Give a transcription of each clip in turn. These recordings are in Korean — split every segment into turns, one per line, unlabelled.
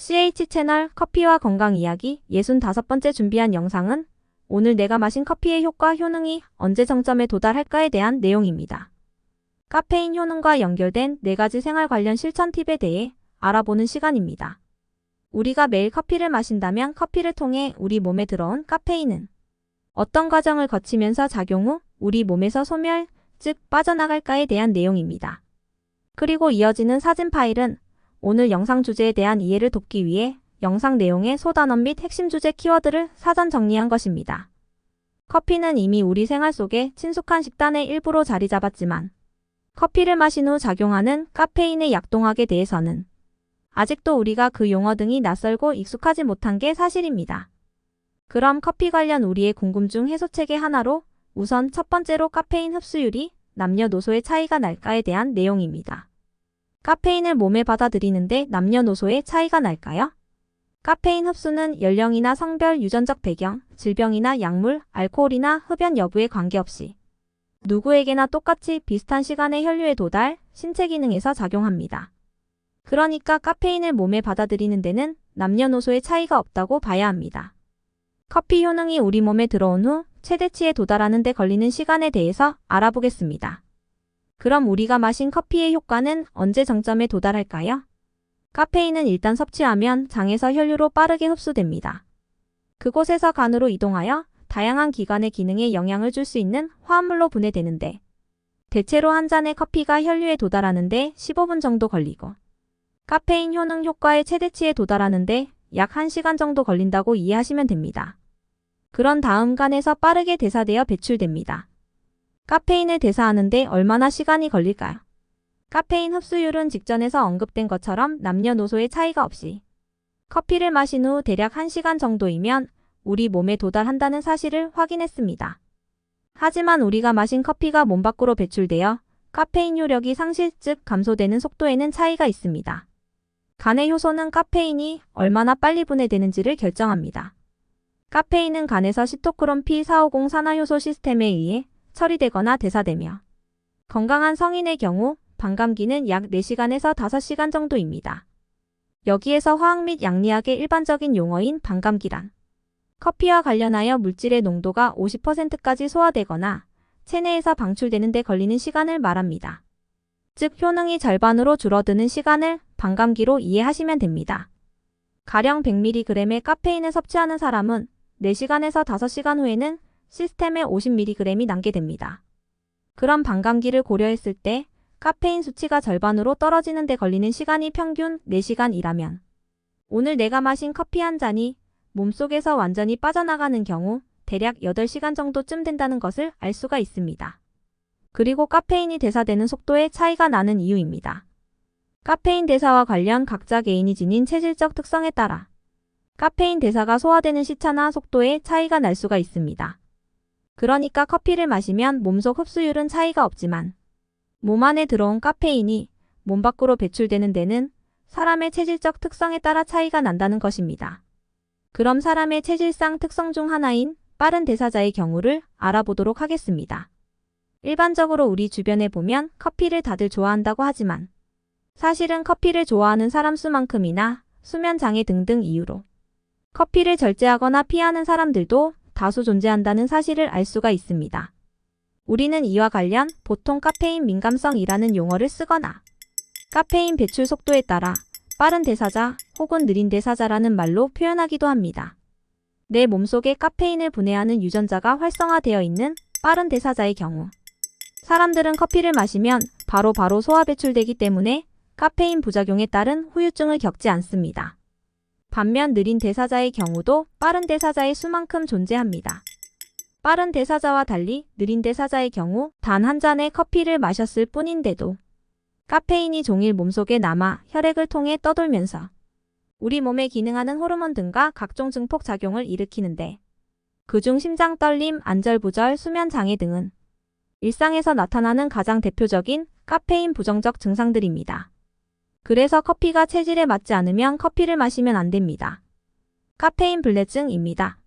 CH 채널 커피와 건강 이야기 65번째 준비한 영상은 오늘 내가 마신 커피의 효과 효능이 언제 정점에 도달할까에 대한 내용입니다. 카페인 효능과 연결된 4가지 생활 관련 실천 팁에 대해 알아보는 시간입니다. 우리가 매일 커피를 마신다면 커피를 통해 우리 몸에 들어온 카페인은 어떤 과정을 거치면서 작용 후 우리 몸에서 소멸, 즉 빠져나갈까에 대한 내용입니다. 그리고 이어지는 사진 파일은 오늘 영상 주제에 대한 이해를 돕기 위해 영상 내용의 소단원 및 핵심 주제 키워드를 사전 정리한 것입니다. 커피는 이미 우리 생활 속에 친숙한 식단의 일부로 자리 잡았지만 커피를 마신 후 작용하는 카페인의 약동학에 대해서는 아직도 우리가 그 용어 등이 낯설고 익숙하지 못한 게 사실입니다. 그럼 커피 관련 우리의 궁금증 해소책의 하나로 우선 첫 번째로 카페인 흡수율이 남녀노소의 차이가 날까에 대한 내용입니다. 카페인을 몸에 받아들이는데 남녀노소의 차이가 날까요? 카페인 흡수는 연령이나 성별, 유전적 배경, 질병이나 약물, 알코올이나 흡연 여부에 관계없이 누구에게나 똑같이 비슷한 시간에 혈류에 도달, 신체 기능에서 작용합니다. 그러니까 카페인을 몸에 받아들이는 데는 남녀노소의 차이가 없다고 봐야 합니다. 커피 효능이 우리 몸에 들어온 후 최대치에 도달하는 데 걸리는 시간에 대해서 알아보겠습니다. 그럼 우리가 마신 커피의 효과는 언제 정점에 도달할까요? 카페인은 일단 섭취하면 장에서 혈류로 빠르게 흡수됩니다. 그곳에서 간으로 이동하여 다양한 기관의 기능에 영향을 줄 수 있는 화합물로 분해되는데 대체로 한 잔의 커피가 혈류에 도달하는데 15분 정도 걸리고 카페인 효능 효과의 최대치에 도달하는데 약 1시간 정도 걸린다고 이해하시면 됩니다. 그런 다음 간에서 빠르게 대사되어 배출됩니다. 카페인을 대사하는데 얼마나 시간이 걸릴까요? 카페인 흡수율은 직전에서 언급된 것처럼 남녀노소의 차이가 없이 커피를 마신 후 대략 1시간 정도이면 우리 몸에 도달한다는 사실을 확인했습니다. 하지만 우리가 마신 커피가 몸 밖으로 배출되어 카페인 효력이 상실 즉 감소되는 속도에는 차이가 있습니다. 간의 효소는 카페인이 얼마나 빨리 분해되는지를 결정합니다. 카페인은 간에서 시토크롬 P450 산화효소 시스템에 의해 처리되거나 대사되며 건강한 성인의 경우 반감기는 약 4시간에서 5시간 정도입니다. 여기에서 화학 및 양리학의 일반적인 용어인 반감기란 커피와 관련하여 물질의 농도가 50%까지 소화되거나 체내에서 방출되는 데 걸리는 시간을 말합니다. 즉 효능이 절반으로 줄어드는 시간을 반감기로 이해하시면 됩니다. 가령 100mg의 카페인을 섭취하는 사람은 4시간에서 5시간 후에는 시스템에 50mg이 남게 됩니다. 그럼 반감기를 고려했을 때 카페인 수치가 절반으로 떨어지는 데 걸리는 시간이 평균 4시간이라면 오늘 내가 마신 커피 한 잔이 몸속에서 완전히 빠져나가는 경우 대략 8시간 정도쯤 된다는 것을 알 수가 있습니다. 그리고 카페인이 대사되는 속도에 차이가 나는 이유입니다. 카페인 대사와 관련 각자 개인이 지닌 체질적 특성에 따라 카페인 대사가 소화되는 시차나 속도에 차이가 날 수가 있습니다. 그러니까 커피를 마시면 몸속 흡수율은 차이가 없지만 몸 안에 들어온 카페인이 몸 밖으로 배출되는 데는 사람의 체질적 특성에 따라 차이가 난다는 것입니다. 그럼 사람의 체질상 특성 중 하나인 빠른 대사자의 경우를 알아보도록 하겠습니다. 일반적으로 우리 주변에 보면 커피를 다들 좋아한다고 하지만 사실은 커피를 좋아하는 사람 수만큼이나 수면 장애 등등 이유로 커피를 절제하거나 피하는 사람들도 다수 존재한다는 사실을 알 수가 있습니다. 우리는 이와 관련 보통 카페인 민감성이라는 용어를 쓰거나 카페인 배출 속도에 따라 빠른 대사자 혹은 느린 대사자라는 말로 표현하기도 합니다. 내 몸속에 카페인을 분해하는 유전자가 활성화되어 있는 빠른 대사자의 경우 사람들은 커피를 마시면 바로 소화 배출되기 때문에 카페인 부작용에 따른 후유증을 겪지 않습니다. 반면 느린 대사자의 경우도 빠른 대사자의 수만큼 존재합니다. 빠른 대사자와 달리 느린 대사자의 경우 단 한 잔의 커피를 마셨을 뿐인데도 카페인이 종일 몸속에 남아 혈액을 통해 떠돌면서 우리 몸에 기능하는 호르몬 등과 각종 증폭 작용을 일으키는데 그중 심장 떨림, 안절부절, 수면 장애 등은 일상에서 나타나는 가장 대표적인 카페인 부정적 증상들입니다. 그래서 커피가 체질에 맞지 않으면 커피를 마시면 안 됩니다. 카페인 불내증입니다.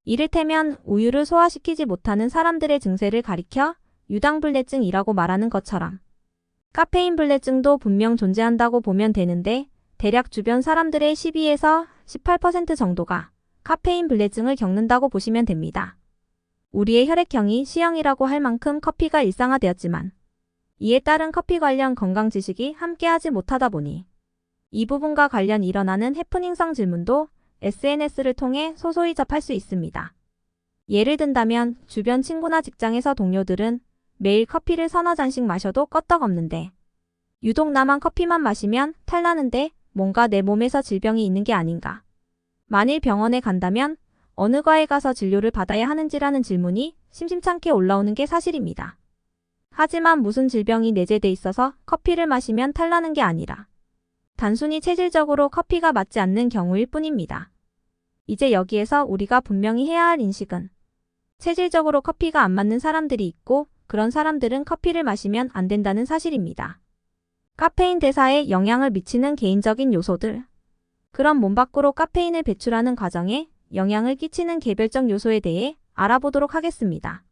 이를테면 우유를 소화시키지 못하는 사람들의 증세를 가리켜 유당불내증이라고 말하는 것처럼 카페인 불내증도 분명 존재한다고 보면 되는데 대략 주변 사람들의 12에서 18% 정도가 카페인 불내증을 겪는다고 보시면 됩니다. 우리의 혈액형이 C형이라고 할 만큼 커피가 일상화되었지만 이에 따른 커피 관련 건강 지식이 함께하지 못하다 보니 이 부분과 관련 일어나는 해프닝성 질문도 SNS를 통해 소소히 접할 수 있습니다. 예를 든다면 주변 친구나 직장에서 동료들은 매일 커피를 서너 잔씩 마셔도 껐떡없는데 유독 나만 커피만 마시면 탈나는데 뭔가 내 몸에서 질병이 있는 게 아닌가. 만일 병원에 간다면 어느 과에 가서 진료를 받아야 하는지라는 질문이 심심찮게 올라오는 게 사실입니다. 하지만 무슨 질병이 내재돼 있어서 커피를 마시면 탈나는 게 아니라 단순히 체질적으로 커피가 맞지 않는 경우일 뿐입니다. 이제 여기에서 우리가 분명히 해야 할 인식은 체질적으로 커피가 안 맞는 사람들이 있고 그런 사람들은 커피를 마시면 안 된다는 사실입니다. 카페인 대사에 영향을 미치는 개인적인 요소들. 그럼 몸 밖으로 카페인을 배출하는 과정에 영향을 끼치는 개별적 요소에 대해 알아보도록 하겠습니다.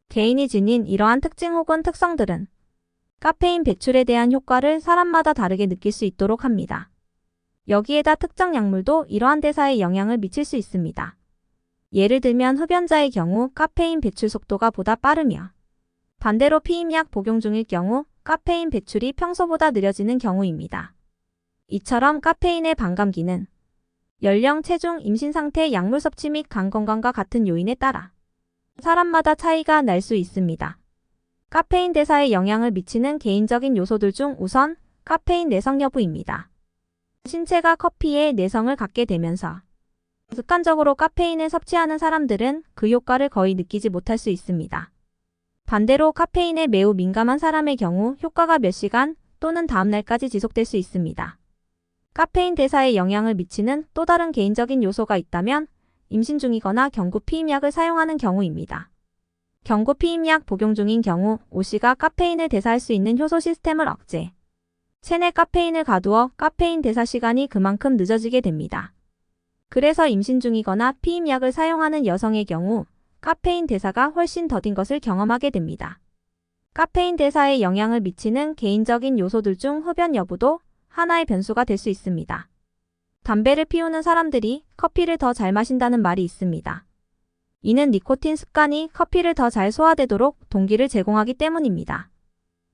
개인이 지닌 이러한 특징 혹은 특성들은 카페인 배출에 대한 효과를 사람마다 다르게 느낄 수 있도록 합니다. 여기에다 특정 약물도 이러한 대사에 영향을 미칠 수 있습니다. 예를 들면 흡연자의 경우 카페인 배출 속도가 보다 빠르며 반대로 피임약 복용 중일 경우 카페인 배출이 평소보다 느려지는 경우입니다. 이처럼 카페인의 반감기는 연령, 체중, 임신 상태, 약물 섭취 및 간 건강과 같은 요인에 따라 사람마다 차이가 날 수 있습니다. 카페인 대사에 영향을 미치는 개인적인 요소들 중 우선 카페인 내성 여부입니다. 신체가 커피에 내성을 갖게 되면서 습관적으로 카페인을 섭취하는 사람들은 그 효과를 거의 느끼지 못할 수 있습니다. 반대로 카페인에 매우 민감한 사람의 경우 효과가 몇 시간 또는 다음 날까지 지속될 수 있습니다. 카페인 대사에 영향을 미치는 또 다른 개인적인 요소가 있다면 임신 중이거나 경구 피임약을 사용하는 경우입니다. 경구 피임약 복용 중인 경우 오씨가 카페인을 대사할 수 있는 효소 시스템을 억제, 체내 카페인을 가두어 카페인 대사 시간이 그만큼 늦어지게 됩니다. 그래서 임신 중이거나 피임약을 사용하는 여성의 경우 카페인 대사가 훨씬 더딘 것을 경험하게 됩니다. 카페인 대사에 영향을 미치는 개인적인 요소들 중 흡연 여부도 하나의 변수가 될 수 있습니다. 담배를 피우는 사람들이 커피를 더 잘 마신다는 말이 있습니다. 이는 니코틴 습관이 커피를 더 잘 소화되도록 동기를 제공하기 때문입니다.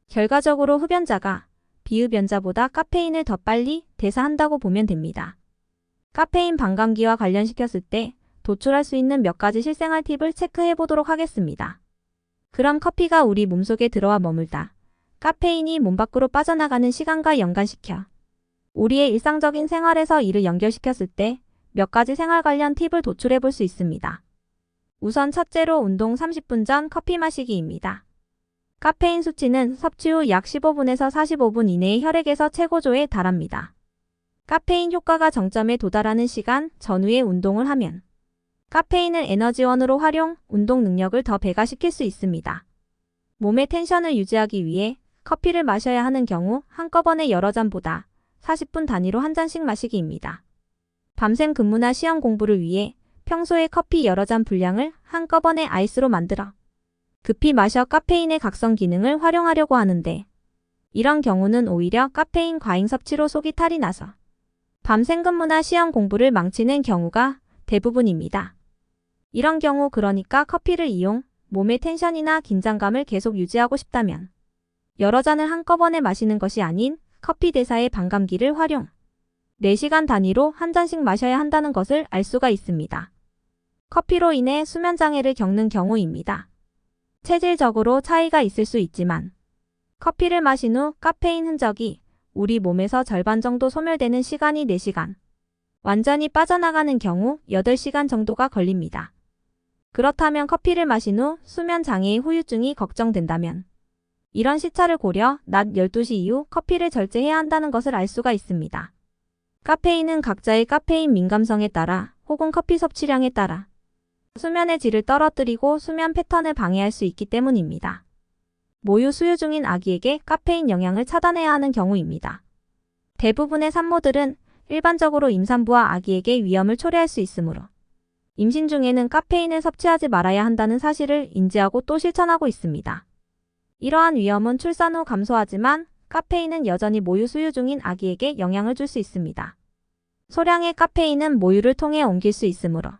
결과적으로 흡연자가 비흡연자보다 카페인을 더 빨리 대사한다고 보면 됩니다. 카페인 반감기와 관련시켰을 때 도출할 수 있는 몇 가지 실생활 팁을 체크해 보도록 하겠습니다. 그럼 커피가 우리 몸속에 들어와 머물다 카페인이 몸 밖으로 빠져나가는 시간과 연관시켜 우리의 일상적인 생활에서 이를 연결시켰을 때 몇 가지 생활 관련 팁을 도출해 볼 수 있습니다. 우선 첫째로 운동 30분 전 커피 마시기입니다. 카페인 수치는 섭취 후 약 15분에서 45분 이내에 혈액에서 최고조에 달합니다. 카페인 효과가 정점에 도달하는 시간 전후에 운동을 하면 카페인을 에너지원으로 활용, 운동 능력을 더 배가시킬 수 있습니다. 몸의 텐션을 유지하기 위해 커피를 마셔야 하는 경우 한꺼번에 여러 잔보다 40분 단위로 한 잔씩 마시기입니다. 밤샘 근무나 시험 공부를 위해 평소에 커피 여러 잔 분량을 한꺼번에 아이스로 만들어 급히 마셔 카페인의 각성 기능을 활용하려고 하는데 이런 경우는 오히려 카페인 과잉 섭취로 속이 탈이 나서 밤샘 근무나 시험 공부를 망치는 경우가 대부분입니다. 이런 경우 그러니까 커피를 이용 몸의 텐션이나 긴장감을 계속 유지하고 싶다면 여러 잔을 한꺼번에 마시는 것이 아닌 커피 대사의 반감기를 활용 4시간 단위로 한 잔씩 마셔야 한다는 것을 알 수가 있습니다. 커피로 인해 수면 장애를 겪는 경우입니다. 체질적으로 차이가 있을 수 있지만 커피를 마신 후 카페인 흔적이 우리 몸에서 절반 정도 소멸되는 시간이 4시간, 완전히 빠져나가는 경우 8시간 정도가 걸립니다. 그렇다면 커피를 마신 후 수면 장애의 후유증이 걱정된다면 이런 시차를 고려 낮 12시 이후 커피를 절제해야 한다는 것을 알 수가 있습니다. 카페인은 각자의 카페인 민감성에 따라 혹은 커피 섭취량에 따라 수면의 질을 떨어뜨리고 수면 패턴을 방해할 수 있기 때문입니다. 모유 수유 중인 아기에게 카페인 영향을 차단해야 하는 경우입니다. 대부분의 산모들은 일반적으로 임산부와 아기에게 위험을 초래할 수 있으므로 임신 중에는 카페인을 섭취하지 말아야 한다는 사실을 인지하고 또 실천하고 있습니다. 이러한 위험은 출산 후 감소하지만 카페인은 여전히 모유 수유 중인 아기에게 영향을 줄 수 있습니다. 소량의 카페인은 모유를 통해 옮길 수 있으므로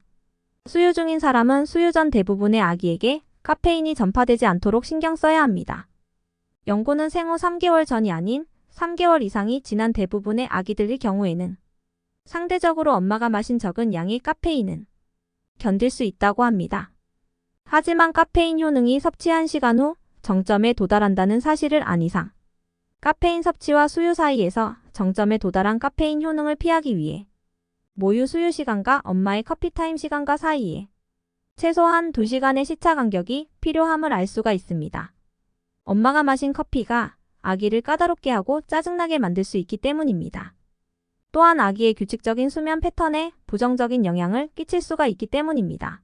수유 중인 사람은 수유 전 대부분의 아기에게 카페인이 전파되지 않도록 신경 써야 합니다. 연구는 생후 3개월 전이 아닌 3개월 이상이 지난 대부분의 아기들의 경우에는 상대적으로 엄마가 마신 적은 양의 카페인은 견딜 수 있다고 합니다. 하지만 카페인 효능이 섭취한 시간 후 정점에 도달한다는 사실을 안 이상 카페인 섭취와 수유 사이에서 정점에 도달한 카페인 효능을 피하기 위해 모유 수유 시간과 엄마의 커피타임 시간과 사이에 최소한 2시간의 시차 간격이 필요함을 알 수가 있습니다. 엄마가 마신 커피가 아기를 까다롭게 하고 짜증나게 만들 수 있기 때문입니다. 또한 아기의 규칙적인 수면 패턴에 부정적인 영향을 끼칠 수가 있기 때문입니다.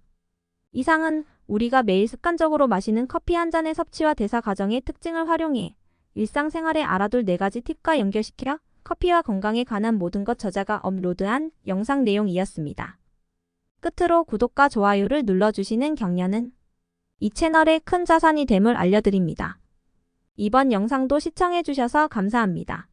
이상은 우리가 매일 습관적으로 마시는 커피 한 잔의 섭취와 대사 과정의 특징을 활용해 일상생활에 알아둘 4가지 팁과 연결시켜 커피와 건강에 관한 모든 것 저자가 업로드한 영상 내용이었습니다. 끝으로 구독과 좋아요를 눌러주시는 격려는 이 채널의 큰 자산이 됨을 알려드립니다. 이번 영상도 시청해주셔서 감사합니다.